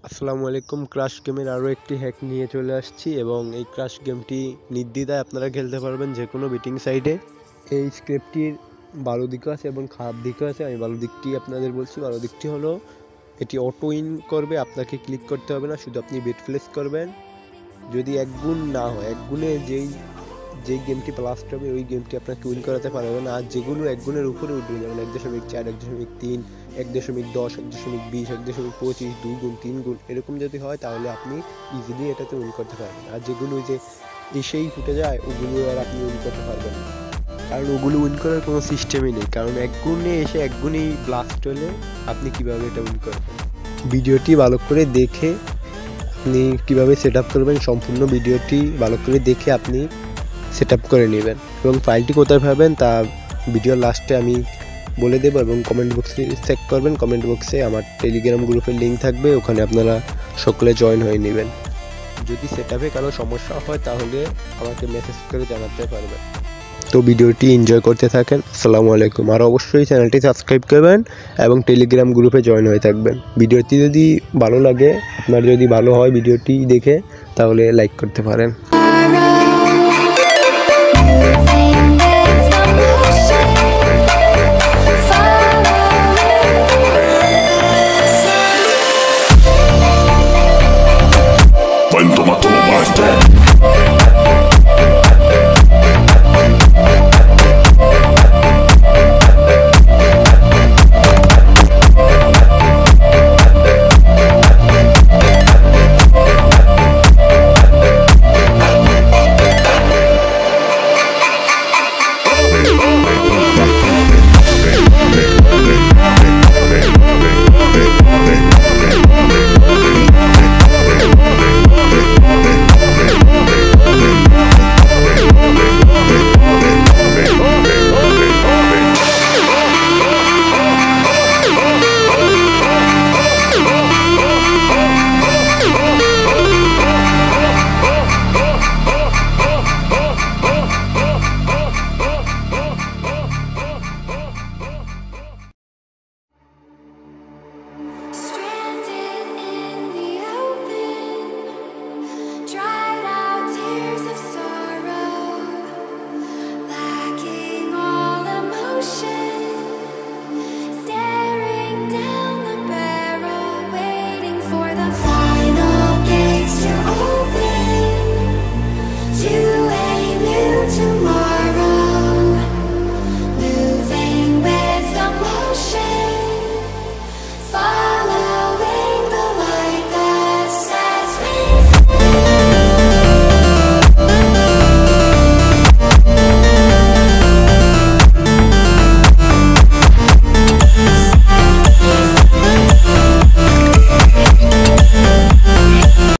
আসসালামু আলাইকুম। ক্রাশ গেমের আরও একটি হ্যাক নিয়ে চলে আসছি এবং এই ক্রাশ গেমটি নির্দ্বিধায় আপনারা খেলতে পারবেন যে কোনো বেটিং সাইটে। এই স্ক্রিপ্টটির ভালো দিকও আছে এবং খারাপ দিকও আছে। আমি ভালো দিকটি আপনাদের বলছি। ভালো দিকটি হলো এটি অটো উইন করবে, আপনাকে ক্লিক করতে হবে না, শুধু আপনি বেট প্লেস করবেন। যদি এক গুণ না হয়, এক গুণে যেই গেমটি প্লাস্ট হবে ওই গেমটি আপনাকে উইন করাতে পারবে না। আর যেগুলো এক গুণের উপরে উঠবে, যেমন 1.4, 1.3, 1.10, 1.20, 1.25, 2 গুণ, 3 গুণ এরকম যদি হয় তাহলে আপনি ইজিলি এটাতে উইন করতে পারবেন। আর যেগুলো ওই যে এসেই ফুটে যায় ওগুলো আর আপনি উইন করতে পারবেন না, কারণ ওগুলো উইন করার কোনো সিস্টেমই নেই। কারণ এক গুণে এসে এক গুণেই ব্লাস্ট হলে আপনি কিভাবে এটা উইন করবেন। ভিডিওটি ভালো করে দেখে আপনি কীভাবে সেট আপ করবেন, সম্পূর্ণ ভিডিওটি ভালো করে দেখে আপনি সেট আপ করে নেবেন। এবং ফাইলটি কোথায় পাবেন তা ভিডিওর লাস্টে আমি বলে দেবো এবং কমেন্ট বক্সে চেক করবেন। কমেন্ট বক্সে আমার টেলিগ্রাম গ্রুপের লিঙ্ক থাকবে, ওখানে আপনারা সকলে জয়েন হয়ে নেবেন। যদি সেট আপে কারো সমস্যা হয় তাহলে আমাকে মেসেজ করে জানাতে পারবেন। তো ভিডিওটি এনজয় করতে থাকেন। আসসালামু আলাইকুম। আর অবশ্যই চ্যানেলটি সাবস্ক্রাইব করবেন এবং টেলিগ্রাম গ্রুপে জয়েন হয়ে থাকবেন। ভিডিওটি যদি ভালো লাগে, আপনার যদি ভালো হয় ভিডিওটি দেখে, তাহলে লাইক করতে পারেন।